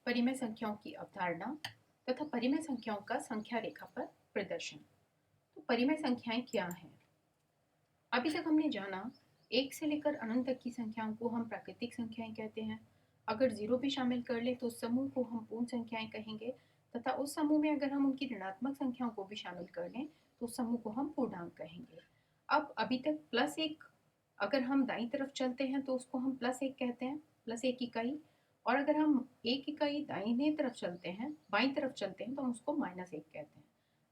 परिमेय संख्याओं की अवधारणा तथा परिमेय संख्याओं का संख्या रेखा पर प्रदर्शन। तो परिमेय संख्याएं क्या हैं? अभी तक हमने जाना, एक से लेकर अनंत तक की संख्याओं को हम प्राकृतिक संख्याएं कहते हैं। अगर जीरो भी शामिल कर ले तो उस समूह को हम पूर्ण संख्याएं कहेंगे, तथा उस समूह में अगर हम उनकी ऋणात्मक संख्याओं को भी शामिल कर लें तो उस समूह को हम पूर्णांक कहेंगे। अब अभी तक प्लस एक, अगर हम दाईं तरफ चलते हैं तो उसको हम प्लस एक कहते हैं, प्लस एक इकाई। और अगर हम एक इकाई दाहिने तरफ चलते हैं, बाईं तरफ चलते हैं, तो हम उसको माइनस एक कहते हैं।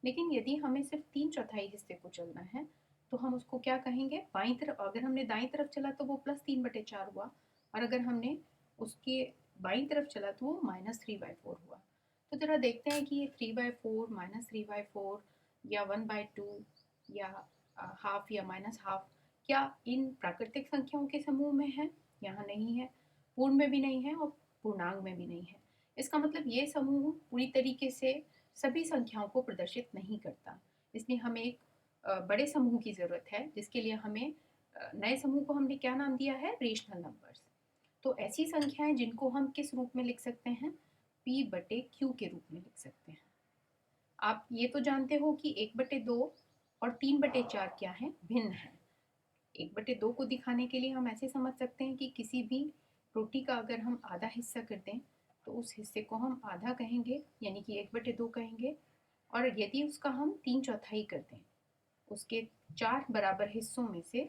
लेकिन यदि हमें सिर्फ 3/4 हिस्से को चलना है तो हम उसको क्या कहेंगे? बाईं तरफ, अगर हमने दाईं तरफ चला तो वो +3/4 हुआ, और अगर हमने उसके बाईं तरफ चला तो वो -3/4 हुआ। तो जरा देखते हैं कि ये 3/4, -3/4 या 1/2 या हाफ या माइनस हाफ क्या इन प्राकृतिक संख्याओं के समूह में है? यहाँ नहीं है, पूर्ण में भी नहीं है और पूर्णांक में भी नहीं है। इसका मतलब ये समूह पूरी तरीके से सभी संख्याओं को प्रदर्शित नहीं करता। इसलिए हमें एक बड़े समूह की ज़रूरत है, जिसके लिए हमें नए समूह को हमने क्या नाम दिया है? Rational numbers. तो ऐसी संख्याएं जिनको हम किस रूप में लिख सकते हैं? p/q के रूप में लिख सकते हैं। आप ये तो जानते हो कि 1/2 और 3/4 क्या है? भिन्न है। 1/2 को दिखाने के लिए हम ऐसे समझ सकते हैं कि किसी भी रोटी का अगर हम आधा हिस्सा कर दें तो उस हिस्से को हम आधा कहेंगे, यानी कि 1/2 कहेंगे। और यदि उसका हम 3/4 कर दें, उसके 4 बराबर हिस्सों में से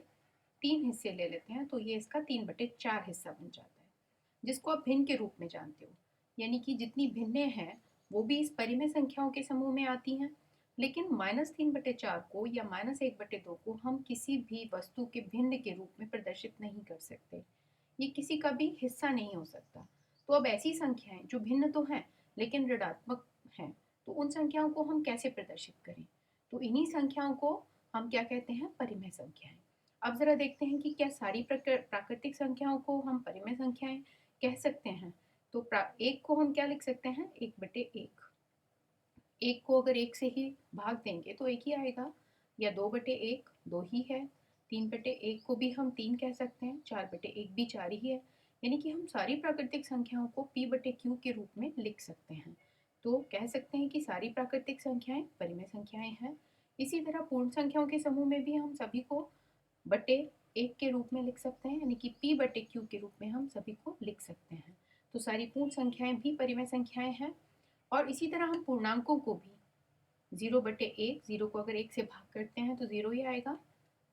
3 हिस्से ले लेते हैं, तो ये इसका 3/4 हिस्सा बन जाता है, जिसको आप भिन्न के रूप में जानते हो। यानी कि जितनी भिन्नें हैं वो भी इस परिमेय संख्याओं के समूह में आती हैं। लेकिन -3/4 को या -1/2 को हम किसी भी वस्तु के भिन्न के रूप में प्रदर्शित नहीं कर सकते। ये किसी का भी हिस्सा नहीं हो सकता। तो अब ऐसी संख्याएं जो भिन्न तो हैं लेकिन ऋणात्मक हैं, तो उन संख्याओं को हम कैसे प्रदर्शित करें? तो इन्हीं संख्याओं को हम क्या कहते हैं? परिमेय संख्याएं। अब जरा देखते हैं कि क्या सारी प्राकृतिक संख्याओं को हम परिमेय संख्याएं कह सकते हैं। तो एक को हम क्या लिख सकते हैं? 1/1। एक को अगर एक से ही भाग देंगे तो एक ही आएगा, या 2/1 दो ही है, 3/1 को भी हम 3 कह सकते हैं, 4/1 भी 4 ही है। यानी कि हम सारी प्राकृतिक संख्याओं को p/q के रूप में लिख सकते हैं। तो कह सकते हैं कि सारी प्राकृतिक संख्याएं परिमेय संख्याएं हैं। इसी तरह पूर्ण संख्याओं के समूह में भी हम सभी को बटे एक के रूप में लिख सकते हैं, यानी कि p/q के रूप में हम सभी को लिख सकते हैं। तो सारी पूर्ण संख्याएं भी परिमेय संख्याएं हैं। और इसी तरह हम पूर्णांकों को भी 0/1, 0 को अगर 1 से भाग करते हैं तो 0 ही आएगा,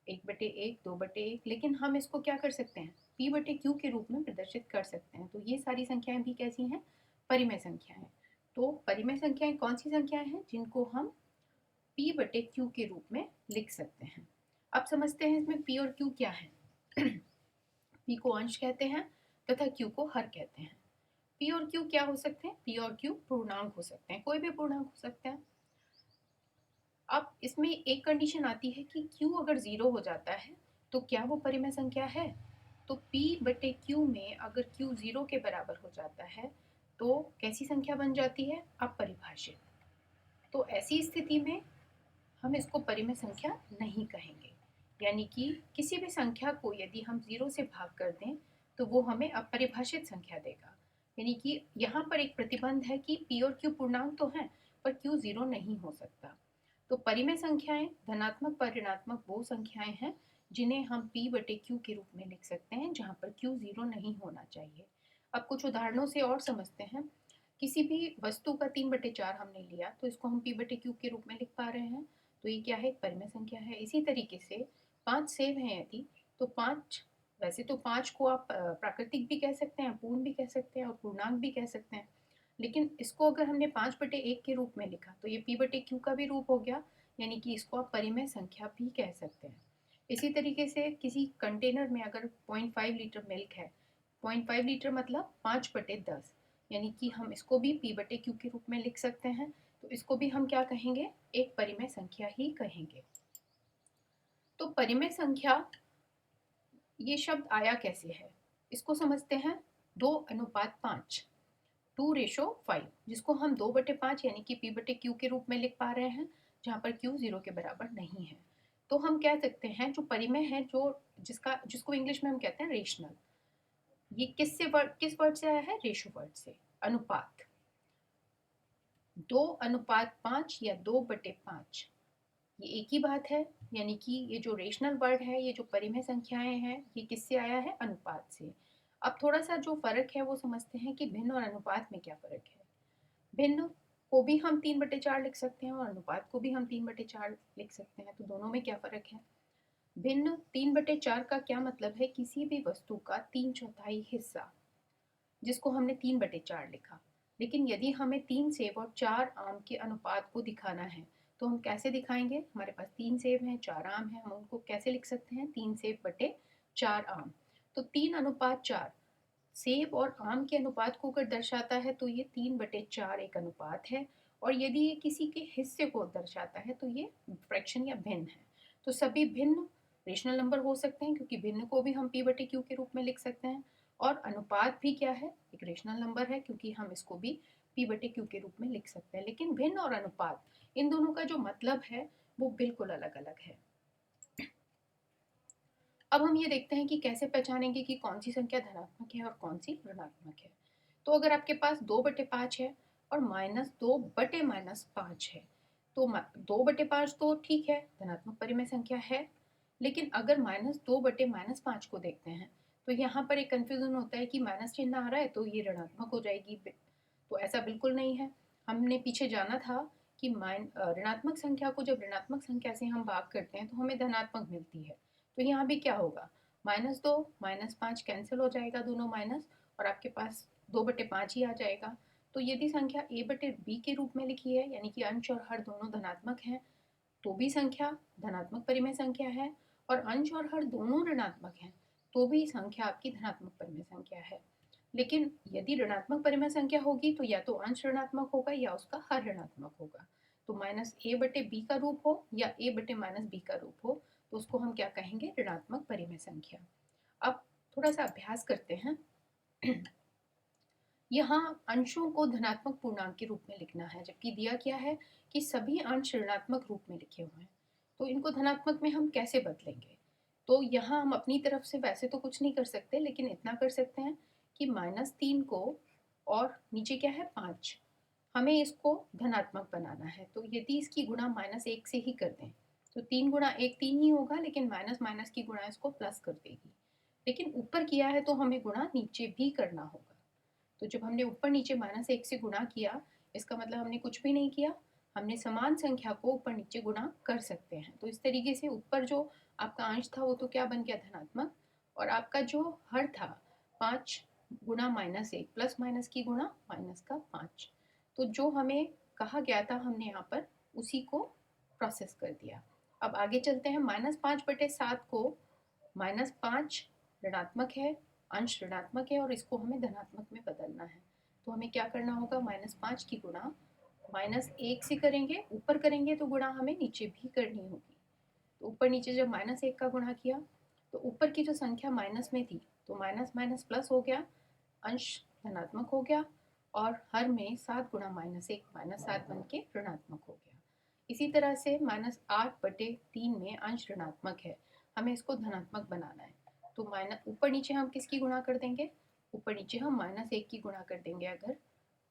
1/1, 2/1, लेकिन हम इसको क्या कर सकते हैं? p/q के रूप में प्रदर्शित कर सकते हैं। तो ये सारी संख्याएं भी कैसी हैं? परिमेय संख्याएं। तो परिमेय संख्याएं कौन सी संख्याएं हैं जिनको हम p/q के रूप में लिख सकते हैं? अब समझते हैं इसमें p और q क्या है। p को अंश कहते हैं तथा q को हर कहते हैं। p और q क्या हो सकते हैं? p और q पूर्णांक हो सकते हैं, कोई भी पूर्णांक हो सकता है। अब इसमें एक कंडीशन आती है कि q अगर 0 हो जाता है तो क्या वो परिमेय संख्या है? तो p/q में अगर q 0 के बराबर हो जाता है तो कैसी संख्या बन जाती है? अपरिभाषित। तो ऐसी स्थिति में हम इसको परिमेय संख्या नहीं कहेंगे। यानी कि किसी भी संख्या को यदि हम 0 से भाग कर दें तो वो हमें अपरिभाषित संख्या देगा। यानी कि यहाँ पर एक प्रतिबंध है कि p और q पूर्णांक तो हैं पर q 0 नहीं हो सकता। तो परिमेय संख्याएं धनात्मक व ऋणात्मक वो संख्याएं हैं जिन्हें हम p/q के रूप में लिख सकते हैं, जहाँ पर q 0 नहीं होना चाहिए। अब कुछ उदाहरणों से और समझते हैं। किसी भी वस्तु का 3/4 हमने लिया तो इसको हम p/q के रूप में लिख पा रहे हैं। तो ये क्या है? एक परिमेय संख्या है। इसी तरीके से 5 सेब हैं यदि, तो 5, वैसे तो 5 को आप प्राकृतिक भी कह सकते हैं, पूर्ण भी कह सकते हैं और पूर्णांक भी कह सकते हैं। लेकिन इसको अगर हमने 5/1 के रूप में लिखा तो ये p/q का भी रूप हो गया, यानी कि इसको आप परिमेय संख्या भी कह सकते हैं। इसी तरीके से किसी कंटेनर में अगर 0.5 लीटर मिल्क है, 0.5 लीटर मतलब 5/10, यानी कि हम इसको भी p/q के रूप में लिख सकते हैं। तो इसको भी हम क्या कहेंगे? एक परिमेय संख्या ही कहेंगे। तो परिमेय संख्या ये शब्द आया कैसे है, इसको समझते हैं। 2:5, 2:5, जिसको हम 2/5 यानी कि p/q के रूप में लिख पा रहे हैं, जहाँ पर q 0 के बराबर नहीं है। तो हम कह सकते हैं जो परिमेय है, जो जिसको इंग्लिश में हम कहते हैं रेशनल, ये किस वर्ड से आया है? रेशो वर्ड से। अनुपात 2:5 या 2/5, ये एक ही बात है। यानी कि ये जो रेशनल वर्ड है, ये जो परिमेय संख्याएं हैं, ये किससे आया है? अनुपात से। अब थोड़ा सा जो फर्क है वो समझते हैं कि भिन्न और अनुपात में क्या फर्क है। भिन्न को भी हम 3/4 लिख सकते हैं और अनुपात को भी हम 3/4 लिख सकते हैं, तो दोनों में क्या फर्क है? भिन्न 3/4 का क्या मतलब है? किसी भी वस्तु का 3/4 हिस्सा, जिसको हमने 3/4 लिखा। लेकिन यदि हमें 3 सेब और 4 आम के अनुपात को दिखाना है तो हम कैसे दिखाएंगे? हमारे पास 3 सेब हैं, 4 आम हैं, हम उनको कैसे लिख सकते हैं? 3 सेब बटे 4 आम। तो 3:4 सेब और आम के अनुपात को अगर दर्शाता है तो ये 3/4 एक अनुपात है, और यदि ये किसी के हिस्से को दर्शाता है तो ये फ्रैक्शन या भिन्न है। तो सभी भिन्न रेशनल नंबर हो सकते हैं, क्योंकि भिन्न को भी हम पी बटे क्यू के रूप में लिख सकते हैं, और अनुपात भी क्या है? एक रेशनल नंबर है, क्योंकि हम इसको भी पी बटे क्यू के रूप में लिख सकते हैं। लेकिन भिन्न और अनुपात, इन दोनों का जो मतलब है वो बिल्कुल अलग अलग है। अब हम ये देखते हैं कि कैसे पहचानेंगे कि कौन सी संख्या धनात्मक है और कौन सी ऋणात्मक है। तो अगर आपके पास 2/5 है और -2/-5 है, तो 2/5 तो ठीक है, धनात्मक परिमेय संख्या है। लेकिन अगर -2/-5 को देखते हैं तो यहाँ पर एक कंफ्यूजन होता है कि माइनस चिन्ह आ रहा है तो ये ऋणात्मक हो जाएगी। तो ऐसा बिल्कुल नहीं है। हमने पीछे जाना था कि ऋणात्मक संख्या को जब ऋणात्मक संख्या से हम भाग करते हैं तो हमें धनात्मक मिलती है। तो यहाँ भी क्या होगा? -2 -5 कैंसिल हो जाएगा, दोनों माइनस, और आपके पास 2/5 ही आ जाएगा। तो यदि संख्या a/b के रूप में लिखी है, यानी कि अंश और हर दोनों धनात्मक हैं, तो भी संख्या धनात्मक परिमेय संख्या है, और अंश और हर दोनों ऋणात्मक हैं तो भी संख्या आपकी धनात्मक परिमेय संख्या है। लेकिन यदि ऋणात्मक परिमेय संख्या होगी तो या तो अंश ऋणात्मक होगा या उसका हर ऋणात्मक होगा। तो -a/b का रूप हो या a/-b का रूप हो तो उसको हम क्या कहेंगे? ऋणात्मक परिमेय संख्या। अब थोड़ा सा अभ्यास करते हैं। यहाँ अंशों को धनात्मक पूर्णांक के रूप में लिखना है, जबकि दिया क्या है कि सभी अंश ऋणात्मक रूप में लिखे हुए हैं। तो इनको धनात्मक में हम कैसे बदलेंगे? तो यहाँ हम अपनी तरफ से वैसे तो कुछ नहीं कर सकते, लेकिन इतना कर सकते हैं कि -3 को, और नीचे क्या है 5, हमें इसको धनात्मक बनाना है। तो यदि इसकी गुणा -1 से ही कर दें तो 3 गुणा 1 3 ही होगा, लेकिन माइनस माइनस की गुणा इसको प्लस कर देगी। लेकिन ऊपर किया है तो हमें गुणा नीचे भी करना होगा। तो जब हमने ऊपर नीचे -1 से गुणा किया, इसका मतलब हमने कुछ भी नहीं किया, हमने समान संख्या को ऊपर नीचे गुणा कर सकते हैं। तो इस तरीके से ऊपर जो आपका अंश था वो तो क्या बन गया? धनात्मक, और आपका जो हर था 5 गुणा -1 प्लस माइनस की गुणा माइनस का 5। तो जो हमें कहा गया था हमने यहाँ पर उसी को प्रोसेस कर दिया। अब आगे चलते हैं। -5/7 को -5 ऋणात्मक है, अंश ऋणात्मक है, और इसको हमें धनात्मक में बदलना है। तो हमें क्या करना होगा? -5 की गुणा -1 से करेंगे, ऊपर करेंगे तो गुणा हमें नीचे भी करनी होगी। तो ऊपर नीचे जब -1 का गुणा किया तो ऊपर की जो संख्या माइनस में थी तो माइनस माइनस प्लस हो गया, अंश धनात्मक हो गया, और हर में 7 गुणा -1 -7 बन के ऋणात्मक हो गया। इसी तरह से -8/3 में अंश ऋणात्मक है, हमें इसको धनात्मक बनाना है। तो माइनस ऊपर नीचे हम किसकी गुणा कर देंगे? ऊपर नीचे हम -1 की गुणा कर देंगे अगर,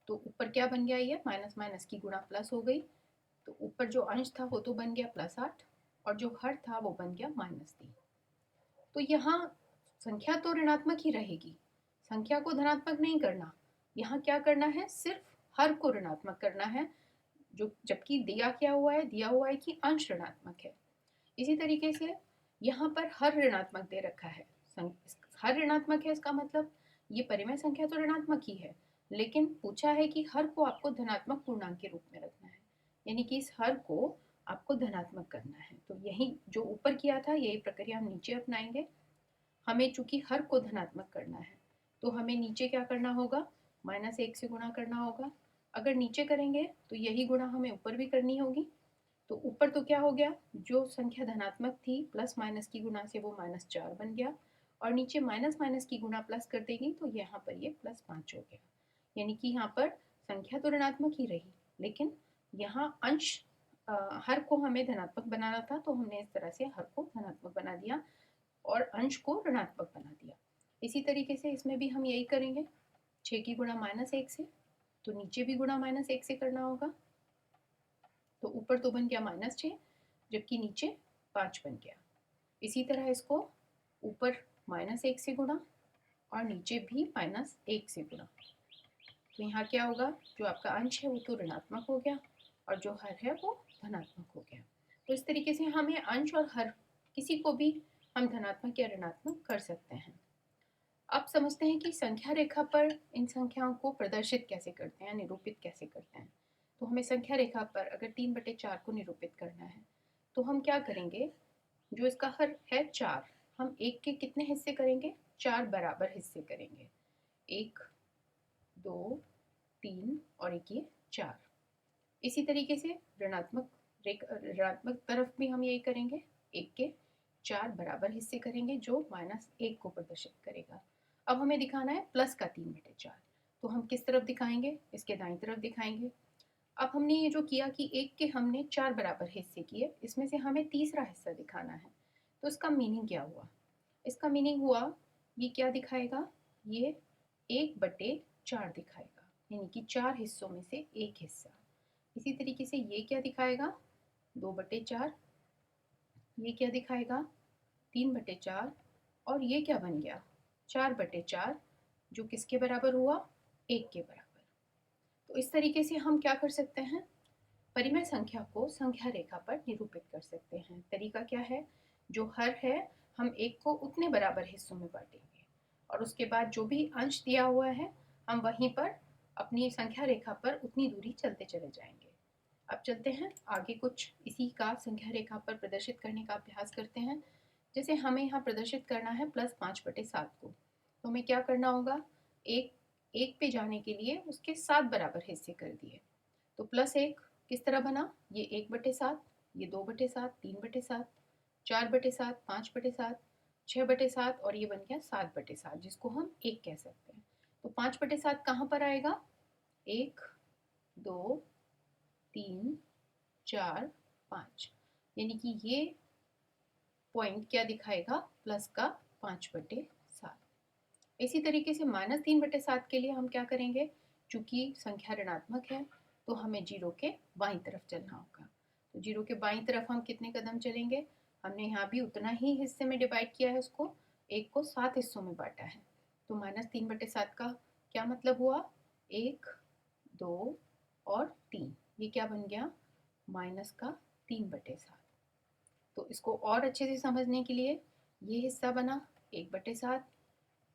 तो ऊपर क्या बन गया? ये माइनस माइनस की गुणा प्लस हो गई। तो ऊपर जो अंश था वो तो बन गया +8, और जो हर था वो बन गया -3। तो यहाँ संख्या तो ऋणात्मक ही रहेगी, संख्या को धनात्मक नहीं करना। यहाँ क्या करना है? सिर्फ हर को ऋणात्मक करना है, जो जबकि दिया क्या हुआ है? दिया हुआ है कि अंश ऋणात्मक है। इसी तरीके से यहाँ पर हर ऋणात्मक दे रखा है। हर ऋणात्मक है, इसका मतलब ये परिमेय संख्या तो ऋणात्मक ही है, लेकिन पूछा है कि हर को आपको धनात्मक पूर्णांक के रूप में रखना है, यानी कि इस हर को आपको धनात्मक करना है। तो यही जो ऊपर किया था यही प्रक्रिया हम नीचे अपनाएंगे। हमें चूंकि हर को धनात्मक करना है तो हमें नीचे क्या करना होगा? -1 से गुणा करना होगा। अगर नीचे करेंगे तो यही गुणा हमें ऊपर भी करनी होगी। तो ऊपर तो क्या हो गया? जो संख्या धनात्मक थी प्लस माइनस की गुणा से वो -4 बन गया, और नीचे माइनस माइनस की गुणा प्लस कर देगी तो यहाँ पर ये +5 हो गया। यानी कि यहाँ पर संख्या तो ऋणात्मक ही रही, लेकिन यहाँ अंश हर को हमें धनात्मक बनाना था तो हमने इस तरह से हर को धनात्मक बना दिया और अंश को ऋणात्मक बना दिया। इसी तरीके से इसमें भी हम यही करेंगे। 6 की गुणा -1 से तो नीचे भी गुणा -1 से करना होगा। तो ऊपर तो बन गया -6, जबकि नीचे 5 बन गया। इसी तरह इसको ऊपर -1 से गुणा और नीचे भी -1 से गुणा। तो यहाँ क्या होगा, जो आपका अंश है वो तो ऋणात्मक हो गया और जो हर है वो धनात्मक हो गया। तो इस तरीके से हमें अंश और हर किसी को भी हम धनात्मक या ऋणात्मक कर सकते हैं। अब समझते हैं कि संख्या रेखा पर इन संख्याओं को प्रदर्शित कैसे करते हैं, निरूपित कैसे करते हैं। तो हमें संख्या रेखा पर अगर 3/4 को निरूपित करना है तो हम क्या करेंगे, जो इसका हर है 4, हम 1 के कितने हिस्से करेंगे, 4 बराबर हिस्से करेंगे। 1, 2, 3 और एक ये 4। इसी तरीके से ऋणात्मक तरफ भी हम यही करेंगे, 1 के 4 बराबर हिस्से करेंगे जो -1 को प्रदर्शित करेगा। अब हमें दिखाना है प्लस का 3/4, तो हम किस तरफ दिखाएंगे, इसके दाईं तरफ दिखाएंगे। अब हमने ये जो किया कि 1 के हमने 4 बराबर हिस्से किए, इसमें से हमें तीसरा हिस्सा दिखाना है। तो इसका मीनिंग क्या हुआ, इसका मीनिंग हुआ ये क्या दिखाएगा, ये 1/4 दिखाएगा, यानी कि 4 हिस्सों में से एक हिस्सा। इसी तरीके से ये क्या दिखाएगा, 2/4, ये क्या दिखाएगा, 3/4 और ये क्या बन गया, 4/4, जो किसके बराबर हुआ, 1 के बराबर। तो इस तरीके से हम क्या कर सकते हैं, परिमेय संख्या को संख्या रेखा पर निरूपित कर सकते हैं। तरीका क्या है, जो हर है हम 1 को उतने बराबर हिस्सों में बांटेंगे और उसके बाद जो भी अंश दिया हुआ है हम वहीं पर अपनी संख्या रेखा पर उतनी दूरी चलते चले जाएंगे। अब चलते हैं आगे, कुछ इसी का संख्या रेखा पर प्रदर्शित करने का अभ्यास करते हैं। जैसे हमें यहाँ प्रदर्शित करना है +5/7 को, तो हमें क्या करना होगा, एक पे जाने के लिए उसके 7 बराबर हिस्से कर दिए। तो +1 किस तरह बना, ये 1/7, ये 2/7, 3/7, 4/7, 5/7, 6/7 और ये बन गया 7/7, जिसको हम 1 कह सकते हैं। तो 5/7 कहाँ पर आएगा, 1, 2, 3, 4, 5, यानी कि ये पॉइंट क्या दिखाएगा, प्लस का 5/7। इसी तरीके से -3/7 के लिए हम क्या करेंगे, चूंकि संख्या ऋणात्मक है तो हमें 0 के बाईं तरफ चलना होगा। तो 0 के बाईं तरफ हम कितने कदम चलेंगे, हमने यहाँ भी उतना ही हिस्से में डिवाइड किया है, उसको 1 को 7 हिस्सों में बांटा है। तो -3/7 का क्या मतलब हुआ, 1, 2 और 3, ये क्या बन गया, -3/7। तो इसको और अच्छे से समझने के लिए ये हिस्सा बना 1/7,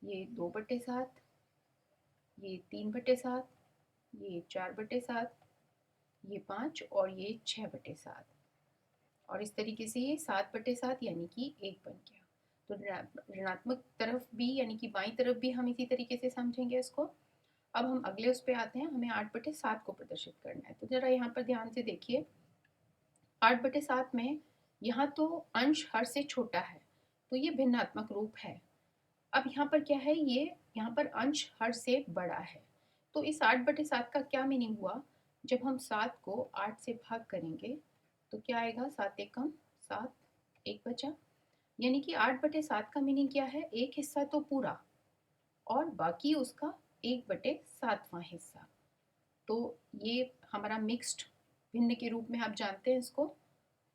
ये 2/7, ये 3/7, ये 4/7, ये 5 और ये 6/7 और इस तरीके से ये 7/7 यानी कि 1 बन गया। तो ऋणात्मक तरफ भी यानी कि बाईं तरफ भी हम इसी तरीके से समझेंगे इसको। अब हम अगले उस पे आते हैं, हमें 8/7 को प्रदर्शित करना है। तो जरा यहाँ पर ध्यान से देखिए, 8/7 में यहाँ तो अंश हर से छोटा है तो ये भिन्नात्मक रूप है। अब यहाँ पर क्या है, ये यहाँ पर अंश हर से बड़ा है। तो इस 8/7 का क्या मीनिंग हुआ, जब हम 7 को 8 से भाग करेंगे तो क्या आएगा, 7 एकम 7, 1 बचा। यानी कि 8/7 का मीनिंग क्या है, एक हिस्सा तो पूरा और बाकी उसका 1/7वां हिस्सा। तो ये हमारा मिक्स्ड भिन्न के रूप में आप जानते हैं, इसको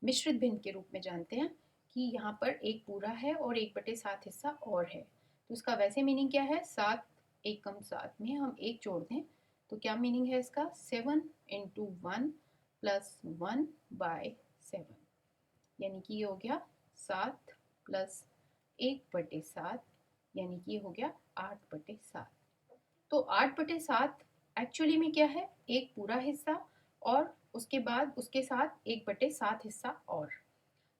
मिश्रित भिन्न के रूप में जानते हैं कि यहाँ पर एक पूरा है और 1/7 हिस्सा और है। तो इसका वैसे मीनिंग क्या है, 7 एकम 7 में हम 1 जोड़ दें तो क्या मीनिंग है इसका, 7 × 1 + 1/7, यानी कि ये हो गया 7 + 1/7, यानी कि ये हो गया 8/7। तो 8/7 एक्चुअली में क्या है, एक पूरा हिस्सा और उसके बाद उसके साथ 1/7 हिस्सा और।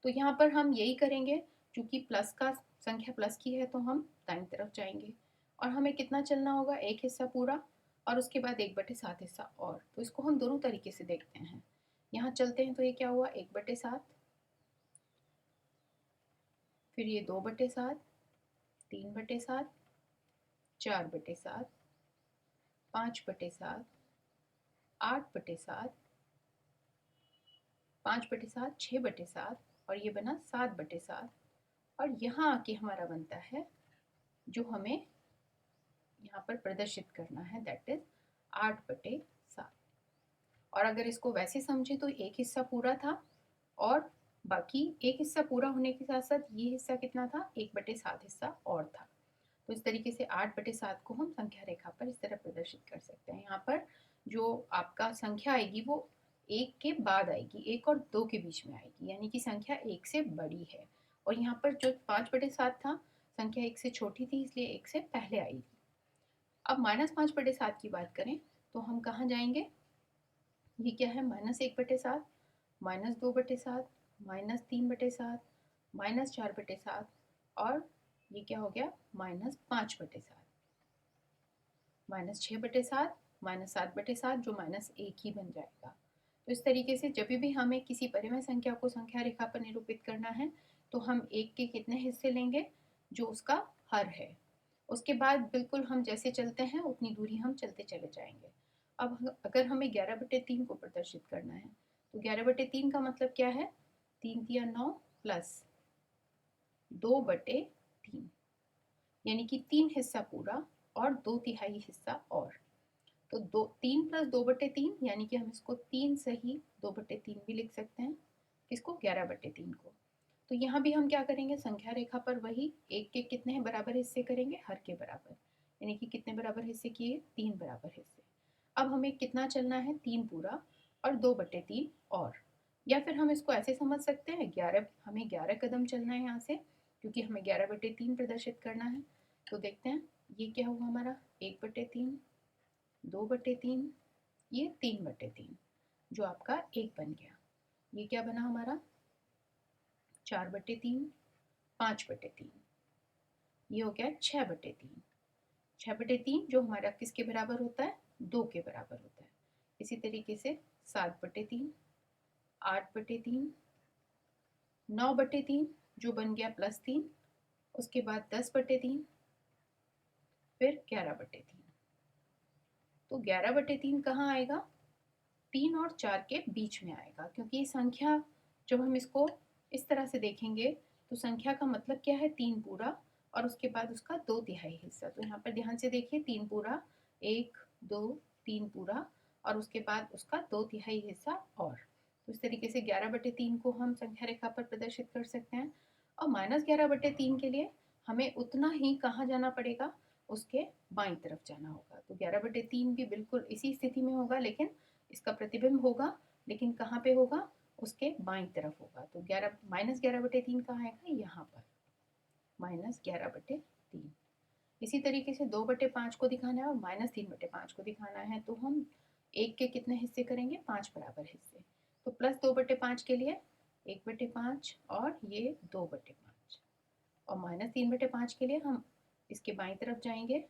तो यहाँ पर हम यही करेंगे, क्योंकि प्लस का संख्या प्लस की है तो हम दाईं तरफ जाएंगे और हमें कितना चलना होगा, एक हिस्सा पूरा और उसके बाद 1/7 हिस्सा और। तो इसको हम दोनों तरीके से देखते हैं। यहाँ चलते हैं तो ये क्या हुआ, 1/7, फिर ये 2/7, 3/7, 4/7, 5/7, 8/7, 5/7, 6/7 और ये बना 7/7 और यहाँ आके हमारा बनता है जो हमें यहाँ पर प्रदर्शित करना है, दैट इज 8/7। और अगर इसको वैसे समझे तो एक हिस्सा पूरा था और बाकी एक हिस्सा पूरा होने के साथ साथ ये हिस्सा कितना था, 1/7 हिस्सा और था। तो इस तरीके से 8/7 को हम संख्या रेखा पर इस तरह प्रदर्शित कर सकते हैं। यहाँ पर जो आपका संख्या आएगी वो एक के बाद आएगी, एक और दो के बीच में आएगी, यानी कि संख्या एक से बड़ी है। और यहाँ पर जो 5/7 था, संख्या एक से छोटी थी, इसलिए एक से पहले आएगी। अब -5/7 की बात करें तो हम कहाँ जाएंगे, ये क्या है, -1/7, -2/7, -3/7, -4/7 और ये क्या हो गया, -5/7, -6/7, -7/7 जो -1 ही बन जाएगा। तो इस तरीके से जब भी हमें किसी परिमेय संख्या को संख्या रेखा पर निरूपित करना है तो हम एक के कितने हिस्से लेंगे, जो उसका हर है। उसके बाद बिल्कुल हम जैसे चलते हैं उतनी दूरी हम चलते चले जाएंगे। अब अगर हमें 11/3 को प्रदर्शित करना है तो 11/3 का मतलब क्या है, 3×9 प्लस 2/3, यानी कि 3 हिस्सा पूरा और 2/3 हिस्सा और। तो 3 + 2/3 यानी कि हम इसको 3 सही 2/3 भी लिख सकते हैं, इसको 11/3 को। तो यहाँ भी हम क्या करेंगे, संख्या रेखा पर वही एक के कितने बराबर हिस्से करेंगे, हर के बराबर, यानी कि कितने बराबर हिस्से किए, 3 बराबर हिस्से। अब हमें कितना चलना है, 3 पूरा और 2/3 और। या फिर हम इसको ऐसे समझ सकते हैं, 11, हमें 11 कदम चलना है यहाँ से, क्योंकि हमें 11/3 प्रदर्शित करना है। तो देखते हैं ये क्या हुआ हमारा, 1/3, 2/3, ये 3/3, जो आपका 1 बन गया। ये क्या बना हमारा, 4/3, 5/3, ये हो गया 6/3। 6/3 जो हमारा किसके बराबर होता है, 2 के बराबर होता है। इसी तरीके से 7/3, 8/3, 9/3 जो बन गया +3, उसके बाद 10/3, फिर 11/3। तो 11/3 कहाँ आएगा, 3 और 4 के बीच में आएगा, क्योंकि संख्या जब हम इसको इस तरह से देखेंगे तो संख्या का मतलब क्या है, 3 पूरा और उसके बाद उसका 2/3 हिस्सा। तो यहाँ पर ध्यान से देखिए, 3 पूरा, 1, 2, 3 पूरा और उसके बाद उसका 2/3 हिस्सा और। तो इस तरीके से 11/3 को हम संख्या रेखा पर प्रदर्शित कर सकते हैं। और -11/3 के लिए हमें उतना ही कहाँ जाना पड़ेगा, उसके बाईं तरफ जाना होगा। तो 11/3 भी बिल्कुल इसी स्थिति में होगा, लेकिन इसका प्रतिबिंब होगा, लेकिन कहाँ पे होगा, उसके बाईं तरफ होगा। तो -11/3 कहाँ आएगा, यहाँ पर, -11/3। इसी तरीके से 2/5 को दिखाना है और -3/5 को दिखाना है, तो हम एक के कितने हिस्से करेंगे, 5 बराबर हिस्से। तो +2/5 के लिए 1/5 और ये 2/5 और -3/5 के लिए हम इसके बाईं तरफ जाएंगे।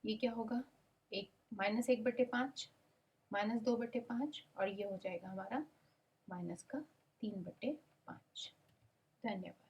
ये क्या होगा, -1/5, -2/5 और ये हो जाएगा हमारा -3/5। धन्यवाद।